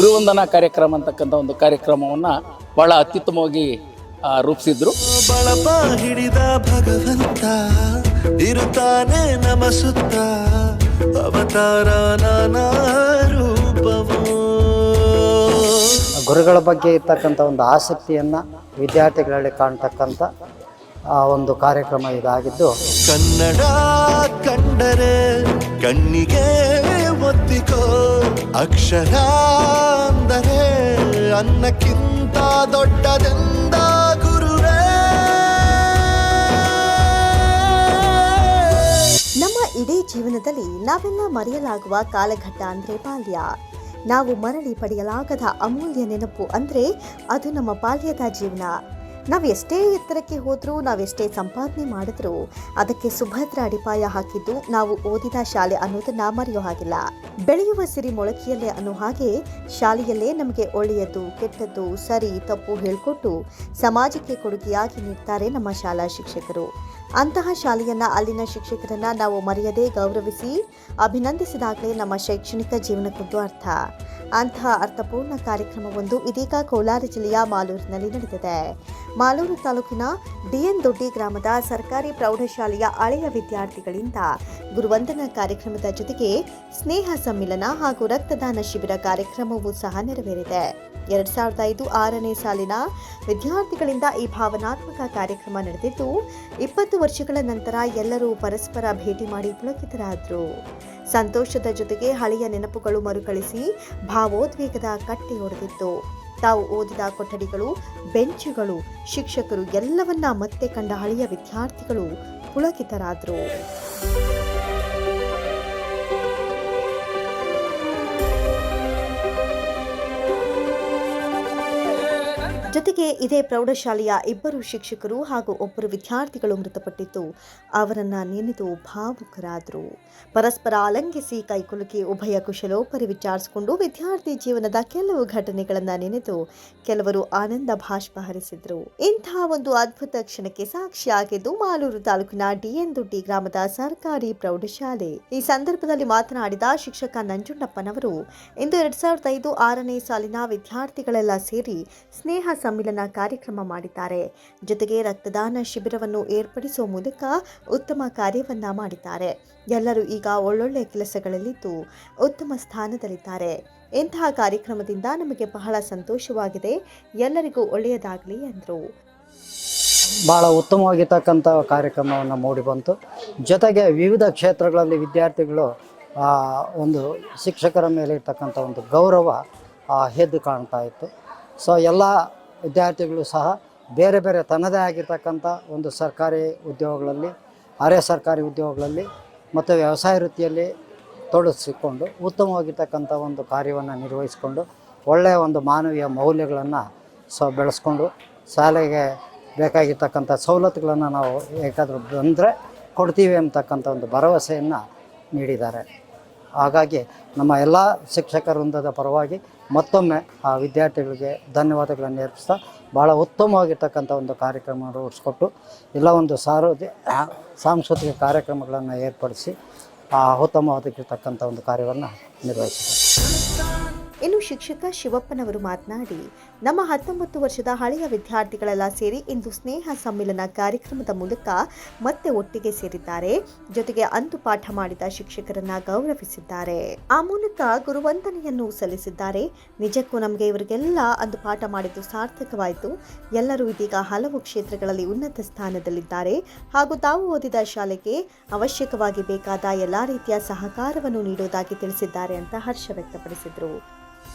ಗುರುವಂದನಾ ಕಾರ್ಯಕ್ರಮ ಅಂತಕ್ಕಂಥ ಒಂದು ಕಾರ್ಯಕ್ರಮವನ್ನು ಭಾಳ ಅತ್ಯುತ್ತಮವಾಗಿ ರೂಪಿಸಿದ್ರು. ಬಳಪ ಹಿಡಿದ ಭಗವಂತ ಇರುತ್ತಾನೆ ನಮ ಸುತ್ತ, ಅವತಾರ ನಾನಾ ರೂಪವೋ. ಗುರುಗಳ ಬಗ್ಗೆ ಇರ್ತಕ್ಕಂಥ ಒಂದು ಆಸಕ್ತಿಯನ್ನು ವಿದ್ಯಾರ್ಥಿಗಳಲ್ಲಿ ಕಾಣ್ತಕ್ಕಂಥ ಒಂದು ಕಾರ್ಯಕ್ರಮ ಇದಾಗಿದ್ದು, ಕನ್ನಡ ಕಂಡರೆ ಕಣ್ಣಿಗೆ ಒತ್ತಿಕೋ, ಅಕ್ಷರ ಅಂದರೆ ಅನ್ನಕ್ಕಿಂತ ದೊಡ್ಡದೆಂದ ಗುರುವೇ. ನಮ್ಮ ಇಡೀ ಜೀವನದಲ್ಲಿ ನಾವೆಲ್ಲ ಮರೆಯಲಾಗುವ ಕಾಲಘಟ್ಟ ಅಂದರೆ ಬಾಲ್ಯ. ನಾವು ಮರಳಿ ಪಡೆಯಲಾಗದ ಅಮೂಲ್ಯ ನೆನಪು ಅಂದರೆ ಅದು ನಮ್ಮ ಬಾಲ್ಯದ ಜೀವನ. ನಾವು ಎಷ್ಟೇ ಎತ್ತರಕ್ಕೆ ಹೋದರೂ, ನಾವೆಷ್ಟೇ ಸಂಪಾದನೆ ಮಾಡಿದ್ರೂ ಅದಕ್ಕೆ ಸುಭದ್ರ ಅಡಿಪಾಯ ಹಾಕಿದ್ದು ನಾವು ಓದಿದ ಶಾಲೆ ಅನ್ನೋದನ್ನ ಮರೆಯೋ ಹಾಗಿಲ್ಲ. ಬೆಳೆಯುವ ಸಿರಿ ಮೊಳಕೆಯಲ್ಲೇ ಅನ್ನೋ ಹಾಗೆ ಶಾಲೆಯಲ್ಲೇ ನಮಗೆ ಒಳ್ಳೆಯದು ಕೆಟ್ಟದ್ದು ಸರಿ ತಪ್ಪು ಹೇಳಿಕೊಟ್ಟು ಸಮಾಜಕ್ಕೆ ಕೊಡುಗೆಯಾಗಿ ನೀಡ್ತಾರೆ ನಮ್ಮ ಶಾಲಾ ಶಿಕ್ಷಕರು. ಅಂತಹ ಶಾಲೆಯನ್ನ, ಅಲ್ಲಿನ ಶಿಕ್ಷಕರನ್ನ ನಾವು ಮರೆಯದೇ ಗೌರವಿಸಿ ಅಭಿನಂದಿಸಿದಾಗಲೇ ನಮ್ಮ ಶೈಕ್ಷಣಿಕ ಜೀವನಕ್ಕೊಂದು ಅರ್ಥ. ಅಂತಹ ಅರ್ಥಪೂರ್ಣ ಕಾರ್ಯಕ್ರಮವೊಂದು ಇದೀಗ ಕೋಲಾರ ಜಿಲ್ಲೆಯ ಮಾಲೂರಿನಲ್ಲಿ ನಡೆದಿದೆ. ಮಾಲೂರು ತಾಲೂಕಿನ ಡಿಎನ್ ದೊಡ್ಡಿ ಗ್ರಾಮದ ಸರ್ಕಾರಿ ಪ್ರೌಢಶಾಲೆಯ ಹಳೆಯ ವಿದ್ಯಾರ್ಥಿಗಳಿಂದ ಗುರುವಂದನಾ ಕಾರ್ಯಕ್ರಮದ ಜೊತೆಗೆ ಸ್ನೇಹ ಸಮ್ಮಿಲನ ಹಾಗೂ ರಕ್ತದಾನ ಶಿಬಿರ ಕಾರ್ಯಕ್ರಮವೂ ಸಹ ನೆರವೇರಿದೆ. 2005-6ನೇ ಸಾಲಿನ ವಿದ್ಯಾರ್ಥಿಗಳಿಂದ ಈ ಭಾವನಾತ್ಮಕ ಕಾರ್ಯಕ್ರಮ ನಡೆದಿದ್ದು, 20 ವರ್ಷಗಳ ನಂತರ ಎಲ್ಲರೂ ಪರಸ್ಪರ ಭೇಟಿ ಮಾಡಿ ಪುಳಕಿತರಾದರು. ಸಂತೋಷದ ಜೊತೆಗೆ ಹಳೆಯ ನೆನಪುಗಳು ಮರುಕಳಿಸಿ ಭಾವೋದ್ವೇಗದ ಕಟ್ಟೆಯೊಡೆದಿತ್ತು. ತಾವು ಓದಿದ ಕೊಠಡಿಗಳು, ಬೆಂಚುಗಳು, ಶಿಕ್ಷಕರು ಎಲ್ಲವನ್ನ ಮತ್ತೆ ಕಂಡ ಹಳೆಯ ವಿದ್ಯಾರ್ಥಿಗಳು ಪುಳಕಿತರಾದರು. ಜೊತೆಗೆ ಇದೇ ಪ್ರೌಢಶಾಲೆಯ 2 ಶಿಕ್ಷಕರು ಹಾಗೂ 1 ವಿದ್ಯಾರ್ಥಿಗಳು ಮೃತಪಟ್ಟಿದ್ದು, ಅವರನ್ನ ನೆನೆದು ಭಾವುಕರಾದರು. ಪರಸ್ಪರ ಆಲಂಗಿಸಿ ಕೈಕುಲುಕಿ ಉಭಯ ಕುಶಲೋಪರಿ ವಿಚಾರಿಸಿಕೊಂಡು ವಿದ್ಯಾರ್ಥಿ ಜೀವನದ ಕೆಲವು ಘಟನೆಗಳನ್ನ ನೆನೆದು ಕೆಲವರು ಆನಂದ ಭಾಷ್ಪ ಹರಿಸಿದ್ರು. ಇಂತಹ ಒಂದು ಅದ್ಭುತ ಕ್ಷಣಕ್ಕೆ ಸಾಕ್ಷಿಯಾಗಿದ್ದು ಮಾಲೂರು ತಾಲೂಕಿನ ಡಿಎನ್ ದೊಡ್ಡಿ ಗ್ರಾಮದ ಸರ್ಕಾರಿ ಪ್ರೌಢಶಾಲೆ. ಈ ಸಂದರ್ಭದಲ್ಲಿ ಮಾತನಾಡಿದ ಶಿಕ್ಷಕ ನಂಜುಂಡಪ್ಪನವರು, ಇಂದು 2005-6ನೇ ಸಾಲಿನ ವಿದ್ಯಾರ್ಥಿಗಳೆಲ್ಲ ಸೇರಿ ಸ್ನೇಹ ಸಮ್ಮಿಲನ ಕಾರ್ಯಕ್ರಮ ಮಾಡಿದ್ದಾರೆ. ಜೊತೆಗೆ ರಕ್ತದಾನ ಶಿಬಿರವನ್ನು ಏರ್ಪಡಿಸುವ ಮೂಲಕ ಉತ್ತಮ ಕಾರ್ಯವನ್ನ ಮಾಡಿದ್ದಾರೆ. ಎಲ್ಲರೂ ಈಗ ಒಳ್ಳೊಳ್ಳೆ ಕೆಲಸಗಳಲ್ಲಿದ್ದು ಉತ್ತಮ ಸ್ಥಾನದಲ್ಲಿದ್ದಾರೆ. ಇಂತಹ ಕಾರ್ಯಕ್ರಮದಿಂದ ನಮಗೆ ಬಹಳ ಸಂತೋಷವಾಗಿದೆ. ಎಲ್ಲರಿಗೂ ಒಳ್ಳೆಯದಾಗಲಿ ಎಂದರು. ಭಾಳ ಉತ್ತಮವಾಗಿರ್ತಕ್ಕಂಥ ಕಾರ್ಯಕ್ರಮವನ್ನು ಮೂಡಿಬಂತು. ಜೊತೆಗೆ ವಿವಿಧ ಕ್ಷೇತ್ರಗಳಲ್ಲಿ ವಿದ್ಯಾರ್ಥಿಗಳು ಒಂದು ಶಿಕ್ಷಕರ ಮೇಲೆ ಇರ್ತಕ್ಕಂಥ ಒಂದು ಗೌರವ ಎದ್ದು ಕಾಣ್ತಾ ಇತ್ತು. ಸೊ ಎಲ್ಲ ವಿದ್ಯಾರ್ಥಿಗಳು ಸಹ ಬೇರೆ ಬೇರೆ ತನ್ನದೇ ಆಗಿರ್ತಕ್ಕಂಥ ಒಂದು ಸರ್ಕಾರಿ ಉದ್ಯೋಗಗಳಲ್ಲಿ, ಅರೆ ಸರ್ಕಾರಿ ಉದ್ಯೋಗಗಳಲ್ಲಿ ಮತ್ತು ವ್ಯವಸಾಯ ವೃತ್ತಿಯಲ್ಲಿ ತೊಡಗಿಸಿಕೊಂಡು ಉತ್ತಮವಾಗಿರ್ತಕ್ಕಂಥ ಒಂದು ಕಾರ್ಯವನ್ನು ನಿರ್ವಹಿಸಿಕೊಂಡು ಒಳ್ಳೆಯ ಒಂದು ಮಾನವೀಯ ಮೌಲ್ಯಗಳನ್ನು ಬೆಳೆಸ್ಕೊಂಡು ಶಾಲೆಗೆ ಬೇಕಾಗಿರ್ತಕ್ಕಂಥ ಸವಲತ್ತುಗಳನ್ನು ನಾವು ಏಕಾದರೂ ಬಂದರೆ ಕೊಡ್ತೀವಿ ಅಂತಕ್ಕಂಥ ಒಂದು ಭರವಸೆಯನ್ನು ನೀಡಿದ್ದಾರೆ. ಹಾಗಾಗಿ ನಮ್ಮ ಎಲ್ಲ ಶಿಕ್ಷಕ ವೃಂದದ ಪರವಾಗಿ ಮತ್ತೊಮ್ಮೆ ಆ ವಿದ್ಯಾರ್ಥಿಗಳಿಗೆ ಧನ್ಯವಾದಗಳನ್ನು ಅರ್ಪಿಸ್ತಾ ಭಾಳ ಉತ್ತಮವಾಗಿರ್ತಕ್ಕಂಥ ಒಂದು ಕಾರ್ಯಕ್ರಮ ರೂಢಿಸ್ಕೊಟ್ಟು ಎಲ್ಲ ಒಂದು ಸಾಂಸ್ಕೃತಿಕ ಕಾರ್ಯಕ್ರಮಗಳನ್ನು ಏರ್ಪಡಿಸಿ ಉತ್ತಮವಾಗಿರ್ತಕ್ಕಂಥ ಒಂದು ಕಾರ್ಯವನ್ನು ನಿರ್ವಹಿಸಿದ್ದಾರೆ. ಇನ್ನು ಶಿಕ್ಷಕ ಶಿವಪ್ಪನವರು ಮಾತನಾಡಿ, ನಮ್ಮ 19 ವರ್ಷದ ಹಳೆಯ ವಿದ್ಯಾರ್ಥಿಗಳೆಲ್ಲ ಸೇರಿ ಇಂದು ಸ್ನೇಹ ಸಮ್ಮಿಲನ ಕಾರ್ಯಕ್ರಮದ ಮೂಲಕ ಮತ್ತೆ ಒಟ್ಟಿಗೆ ಸೇರಿದ್ದಾರೆ. ಜೊತೆಗೆ ಅಂದು ಪಾಠ ಮಾಡಿದ ಶಿಕ್ಷಕರನ್ನ ಗೌರವಿಸಿದ್ದಾರೆ. ಆ ಮೂಲಕ ಗುರುವಂದನೆಯನ್ನು ಸಲ್ಲಿಸಿದ್ದಾರೆ. ನಿಜಕ್ಕೂ ನಮಗೆ ಇವರಿಗೆಲ್ಲ ಅಂದು ಪಾಠ ಮಾಡಿದ್ದು ಸಾರ್ಥಕವಾಯಿತು. ಎಲ್ಲರೂ ಇದೀಗ ಹಲವು ಕ್ಷೇತ್ರಗಳಲ್ಲಿ ಉನ್ನತ ಸ್ಥಾನದಲ್ಲಿದ್ದಾರೆ ಹಾಗೂ ತಾವು ಓದಿದ ಶಾಲೆಗೆ ಅವಶ್ಯಕವಾಗಿ ಬೇಕಾದ ಎಲ್ಲ ರೀತಿಯ ಸಹಕಾರವನ್ನು ನೀಡುವುದಾಗಿ ತಿಳಿಸಿದ್ದಾರೆ ಅಂತ ಹರ್ಷ ವ್ಯಕ್ತಪಡಿಸಿದರು.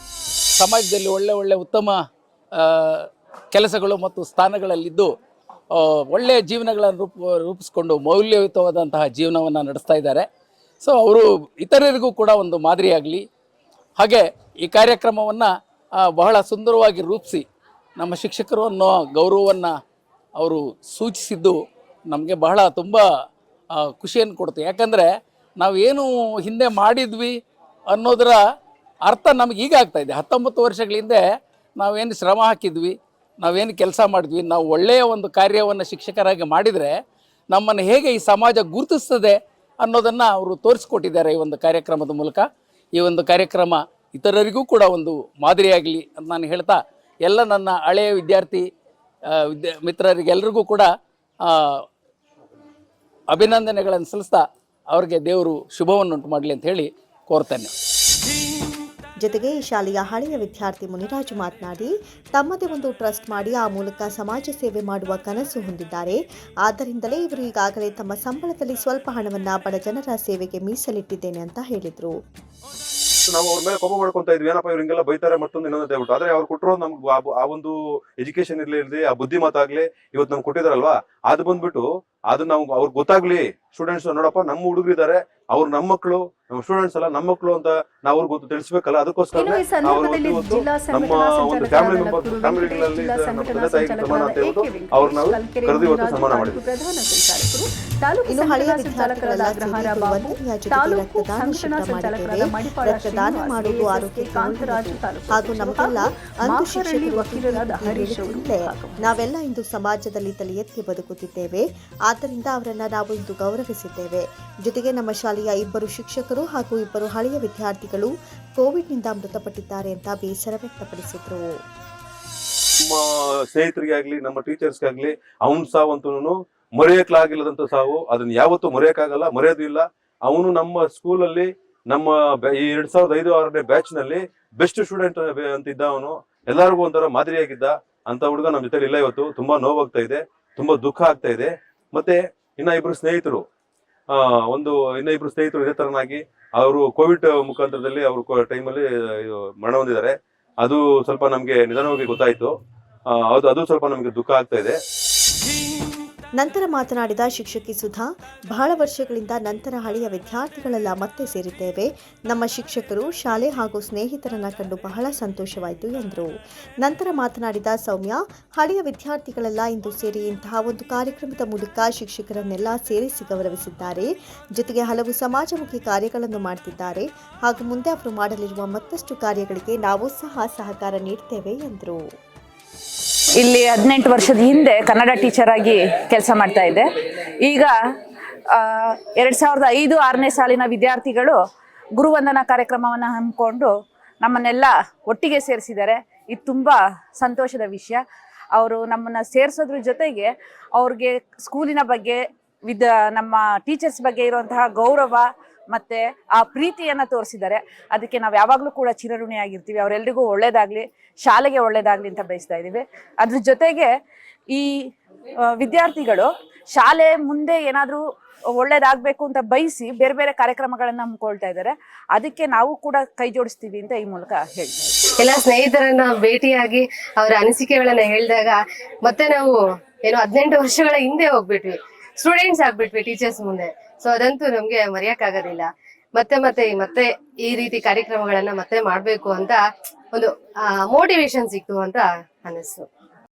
ಸಮಾಜದಲ್ಲಿ ಒಳ್ಳೆ ಉತ್ತಮ ಕೆಲಸಗಳು ಮತ್ತು ಸ್ಥಾನಗಳಲ್ಲಿದ್ದು ಒಳ್ಳೆಯ ಜೀವನಗಳನ್ನು ರೂಪಿಸ್ಕೊಂಡು ಮೌಲ್ಯಯುತವಾದಂತಹ ಜೀವನವನ್ನು ನಡೆಸ್ತಾ ಇದ್ದಾರೆ. ಸೊ ಅವರು ಇತರರಿಗೂ ಕೂಡ ಒಂದು ಮಾದರಿಯಾಗಲಿ. ಹಾಗೆ ಈ ಕಾರ್ಯಕ್ರಮವನ್ನು ಬಹಳ ಸುಂದರವಾಗಿ ರೂಪಿಸಿ ನಮ್ಮ ಶಿಕ್ಷಕರು ಅನ್ನೋ ಗೌರವವನ್ನು ಅವರು ಸೂಚಿಸಿದ್ದು ನಮಗೆ ಬಹಳ ತುಂಬ ಖುಷಿಯನ್ನು ಕೊಡುತ್ತೆ. ಯಾಕಂದರೆ ನಾವೇನು ಹಿಂದೆ ಮಾಡಿದ್ವಿ ಅನ್ನೋದರ ಅರ್ಥ ನಮಗೆ ಈಗ ಆಗ್ತಾಯಿದೆ. 19 ವರ್ಷಗಳ ಹಿಂದೆ ನಾವೇನು ಶ್ರಮ ಹಾಕಿದ್ವಿ, ನಾವೇನು ಕೆಲಸ ಮಾಡಿದ್ವಿ, ನಾವು ಒಳ್ಳೆಯ ಒಂದು ಕಾರ್ಯವನ್ನು ಶಿಕ್ಷಕರಾಗಿ ಮಾಡಿದರೆ ನಮ್ಮನ್ನು ಹೇಗೆ ಈ ಸಮಾಜ ಗುರುತಿಸ್ತದೆ ಅನ್ನೋದನ್ನು ಅವರು ತೋರಿಸ್ಕೊಟ್ಟಿದ್ದಾರೆ ಈ ಒಂದು ಕಾರ್ಯಕ್ರಮದ ಮೂಲಕ. ಈ ಒಂದು ಕಾರ್ಯಕ್ರಮ ಇತರರಿಗೂ ಕೂಡ ಒಂದು ಮಾದರಿಯಾಗಲಿ ಅಂತ ನಾನು ಹೇಳ್ತಾ ಎಲ್ಲ ನನ್ನ ಹಳೆಯ ವಿದ್ಯಾರ್ಥಿ ಮಿತ್ರರಿಗೆಲ್ಲರಿಗೂ ಕೂಡ ಅಭಿನಂದನೆಗಳನ್ನು ಸಲ್ಲಿಸ್ತಾ ಅವ್ರಿಗೆ ದೇವರು ಶುಭವನ್ನುಂಟು ಮಾಡಲಿ ಅಂತ ಹೇಳಿ ಕೋರ್ತೇನೆ. ಜೊತೆಗೆ ಈ ಶಾಲೆಯ ಹಳೆಯ ವಿದ್ಯಾರ್ಥಿ ಮುನಿರಾಜು ಮಾತನಾಡಿ ತಮ್ಮದೇ ಒಂದು ಟ್ರಸ್ಟ್ ಮಾಡಿ ಆ ಮೂಲಕ ಸಮಾಜ ಸೇವೆ ಮಾಡುವ ಕನಸು ಹೊಂದಿದ್ದಾರೆ. ಆದ್ದರಿಂದಲೇ ಇವರು ಈಗಾಗಲೇ ತಮ್ಮ ಸಂಬಳದಲ್ಲಿ ಸ್ವಲ್ಪ ಹಣವನ್ನು ಬಡ ಜನರ ಸೇವೆಗೆ ಮೀಸಲಿಟ್ಟಿದ್ದೇನೆ ಅಂತ ಹೇಳಿದರು. ನಾವು ಅವ್ರ ಮೇಲೆ ಕೋಪ ಮಾಡ್ಕೊಂತ ಇದ್ವಿ, ಏನಪ್ಪ ಇವ್ರು ಹಿಂಗೆಲ್ಲ ಬೈತಾರೆ ಮತ್ತೊಂದು ಇನ್ನೊಂದು ಹೇಳ್ಬಿಟ್ಟು. ಆದ್ರೆ ಅವ್ರು ಕೊಟ್ಟರು ನಮ್ಗೆ ಆ ಒಂದು ಎಜುಕೇಶನ್ ಇರ್ಲಿ ಆ ಬುದ್ಧಿ ಮಾತಾಗ್ಲಿ ಇವತ್ತು ನಮ್ಗೆ ಕೊಟ್ಟಿದಾರಲ್ವಾ, ಅದು ಬಂದ್ಬಿಟ್ಟು ಅದು ನಾವು ಅವ್ರಿಗೆ ಗೊತ್ತಾಗ್ಲಿ. ಸ್ಟೂಡೆಂಟ್ಸ್ ನೋಡಪ್ಪ ನಮ್ಮ ಹುಡುಗರು ಇದಾರೆ, ಅವ್ರು ನಮ್ಮ ಮಕ್ಕಳು, ನಮ್ಮ ಸ್ಟೂಡೆಂಟ್ಸ್ ಅಲ್ಲ ನಮ್ಮ ಮಕ್ಕಳು ಅಂತ ನಾವು ಅವ್ರಿಗೆ ಗೊತ್ತು ತಿಳಿಸ್ಬೇಕಲ್ಲ. ಅದಕ್ಕೋಸ್ಕರ ನಮ್ಮ ಒಂದು ಫ್ಯಾಮಿಲಿ ಫ್ಯಾಮಿಲಿಗಳಲ್ಲಿ ತಂದೆ ತಾಯಿಗೆ ಸಮಾನ ಅಂತ ಹೇಳ್ಬಿಟ್ಟು ಅವ್ರು ನಾವು ಕರೆದು ಇವತ್ತು ಸಮಾನ ಮಾಡಿದ್ವಿ. ಇನ್ನು ಹಳೆಯ ವಿದ್ಯಾರ್ಥಿಗಳ ವಂದನೆಯ ಜೊತೆಗೆ ರಕ್ತದಾನ ಶಿಬಿರ ಮಾಡಿದ್ದೇವೆ. ರಕ್ತದಾನ ಮಾಡುವುದು ಆರೋಗ್ಯಕ್ಕೆ ಹಾಗೂ ನಮಗೆಲ್ಲ ಅಂದು ಶಿಕ್ಷಕರು ನಾವೆಲ್ಲ ಇಂದು ಸಮಾಜದಲ್ಲಿ ತಲೆ ಎತ್ತಿ ಬದುಕುತ್ತಿದ್ದೇವೆ. ಆದ್ದರಿಂದ ಅವರನ್ನ ನಾವು ಇಂದು ಗೌರವಿಸಿದ್ದೇವೆ. ಜೊತೆಗೆ ನಮ್ಮ ಶಾಲೆಯ 2 ಶಿಕ್ಷಕರು ಹಾಗೂ 2 ಹಳೆಯ ವಿದ್ಯಾರ್ಥಿಗಳು ಕೋವಿಡ್ನಿಂದ ಮೃತಪಟ್ಟಿದ್ದಾರೆ ಅಂತ ಬೇಸರ ವ್ಯಕ್ತಪಡಿಸಿದ್ರು. ನಮ್ಮ ಸ್ನೇಹಿತರಿಗೆ ಆಗ್ಲಿ ನಮ್ಮ ಟೀಚರ್ಸ್ಗೆ ಆಗ್ಲಿ ಅವನ್ ಸಾವಂತೂ ಮರೆಯಕ್ಲಾಗಿಲ್ಲದಂತ ಸಾವು. ಅದನ್ನ ಯಾವತ್ತೂ ಮರೆಯಕ್ಕಾಗಲ್ಲ, ಮರೆಯೋದು ಇಲ್ಲ. ಅವನು ನಮ್ಮ ಸ್ಕೂಲಲ್ಲಿ ನಮ್ಮ ಈ 2005-6ನೇ ಬ್ಯಾಚ್ ನಲ್ಲಿ ಬೆಸ್ಟ್ ಸ್ಟೂಡೆಂಟ್ ಅಂತ ಇದ್ದ. ಅವನು ಎಲ್ಲರಿಗೂ ಒಂಥರ ಮಾದರಿಯಾಗಿದ್ದ ಅಂತ ಹುಡುಗ ನಮ್ಮ ಜೊತೆ ಇಲ್ಲ. ಇವತ್ತು ತುಂಬಾ ನೋವಾಗ್ತಾ ಇದೆ, ತುಂಬಾ ದುಃಖ ಆಗ್ತಾ ಇದೆ. ಮತ್ತೆ ಇನ್ನ 2 ಸ್ನೇಹಿತರು ಇದೇ ತರನಾಗಿ ಅವರು ಕೋವಿಡ್ ಮುಖಾಂತರದಲ್ಲಿ ಅವರು ಟೈಮಲ್ಲಿ ಮರಣ ಹೊಂದಿದ್ದಾರೆ. ಅದು ಸ್ವಲ್ಪ ನಮ್ಗೆ ನಿಧಾನವಾಗಿ ಗೊತ್ತಾಯ್ತು. ಅದು ಸ್ವಲ್ಪ ನಮ್ಗೆ ದುಃಖ ಆಗ್ತಾ ಇದೆ. ನಂತರ ಮಾತನಾಡಿದ ಶಿಕ್ಷಕಿ ಸುಧಾ, ಬಹಳ ವರ್ಷಗಳಿಂದ ನಂತರ ಹಳೆಯ ವಿದ್ಯಾರ್ಥಿಗಳೆಲ್ಲ ಮತ್ತೆ ಸೇರಿದ್ದೇವೆ. ನಮ್ಮ ಶಿಕ್ಷಕರು, ಶಾಲೆ ಹಾಗೂ ಸ್ನೇಹಿತರನ್ನ ಕಂಡು ಬಹಳ ಸಂತೋಷವಾಯಿತು ಎಂದರು. ನಂತರ ಮಾತನಾಡಿದ ಸೌಮ್ಯ, ಹಳೆಯ ವಿದ್ಯಾರ್ಥಿಗಳೆಲ್ಲ ಇಂದು ಸೇರಿ ಇಂತಹ ಒಂದು ಕಾರ್ಯಕ್ರಮದ ಮೂಲಕ ಶಿಕ್ಷಕರನ್ನೆಲ್ಲ ಸೇರಿಸಿ ಗೌರವಿಸಿದ್ದಾರೆ. ಜೊತೆಗೆ ಹಲವು ಸಮಾಜಮುಖಿ ಕಾರ್ಯಗಳನ್ನು ಮಾಡುತ್ತಿದ್ದಾರೆ ಹಾಗೂ ಮುಂದೆ ಅವರು ಮಾಡಲಿರುವ ಮತ್ತಷ್ಟು ಕಾರ್ಯಗಳಿಗೆ ನಾವು ಸಹ ಸಹಕಾರ ನೀಡ್ತೇವೆ ಎಂದರು. ಇಲ್ಲಿ 18 ವರ್ಷದ ಹಿಂದೆ ಕನ್ನಡ ಟೀಚರ್ ಆಗಿ ಕೆಲಸ ಮಾಡ್ತಾ ಇದ್ದೆ. ಈಗ 2005-6ನೇ ಸಾಲಿನ ವಿದ್ಯಾರ್ಥಿಗಳು ಗುರುವಂದನಾ ಕಾರ್ಯಕ್ರಮವನ್ನು ಹಮ್ಮಿಕೊಂಡು ನಮ್ಮನ್ನೆಲ್ಲ ಒಟ್ಟಿಗೆ ಸೇರಿಸಿದ್ದಾರೆ. ಇದು ತುಂಬ ಸಂತೋಷದ ವಿಷಯ. ಅವರು ನಮ್ಮನ್ನು ಸೇರಿಸೋದ್ರ ಜೊತೆಗೆ ಅವ್ರಿಗೆ ಸ್ಕೂಲಿನ ಬಗ್ಗೆ ನಮ್ಮ ಟೀಚರ್ಸ್ ಬಗ್ಗೆ ಇರುವಂತಹ ಗೌರವ ಮತ್ತು ಆ ಪ್ರೀತಿಯನ್ನು ತೋರಿಸಿದ್ದಾರೆ. ಅದಕ್ಕೆ ನಾವು ಯಾವಾಗಲೂ ಕೂಡ ಚಿರಋಣಿಯಾಗಿರ್ತೀವಿ. ಅವರೆಲ್ಲರಿಗೂ ಒಳ್ಳೇದಾಗಲಿ, ಶಾಲೆಗೆ ಒಳ್ಳೇದಾಗಲಿ ಅಂತ ಬಯಸ್ತಾ ಇದ್ದೀವಿ. ಅದ್ರ ಜೊತೆಗೆ ಈ ವಿದ್ಯಾರ್ಥಿಗಳು ಶಾಲೆ ಮುಂದೆ ಏನಾದರೂ ಒಳ್ಳೇದಾಗಬೇಕು ಅಂತ ಬಯಸಿ ಬೇರೆ ಬೇರೆ ಕಾರ್ಯಕ್ರಮಗಳನ್ನು ಹಮ್ಮಿಕೊಳ್ತಾ ಇದ್ದಾರೆ. ಅದಕ್ಕೆ ನಾವು ಕೂಡ ಕೈ ಜೋಡಿಸ್ತೀವಿ ಅಂತ ಈ ಮೂಲಕ ಹೇಳ್ತಾ ಇದ್ದೀವಿ. ಎಲ್ಲ ಸ್ನೇಹಿತರನ್ನ ಭೇಟಿಯಾಗಿ ಅವರ ಅನಿಸಿಕೆಗಳನ್ನ ಹೇಳಿದಾಗ ಮತ್ತೆ ನಾವು 18 ವರ್ಷಗಳ ಹಿಂದೆ ಹೋಗ್ಬಿಟ್ವಿ, ಸ್ಟೂಡೆಂಟ್ಸ್ ಆಗ್ಬಿಟ್ವಿ ಟೀಚರ್ಸ್ ಮುಂದೆ. ಸೊ ಅದಂತೂ ನಮ್ಗೆ ಮರೆಯಕ್ಕಾಗೋದಿಲ್ಲ. ಮತ್ತೆ ಈ ರೀತಿ ಕಾರ್ಯಕ್ರಮಗಳನ್ನ ಮತ್ತೆ ಮಾಡ್ಬೇಕು ಅಂತ ಒಂದು ಮೋಟಿವೇಶನ್ ಸಿಕ್ತು ಅಂತ ಅನ್ನಿಸ್ತು.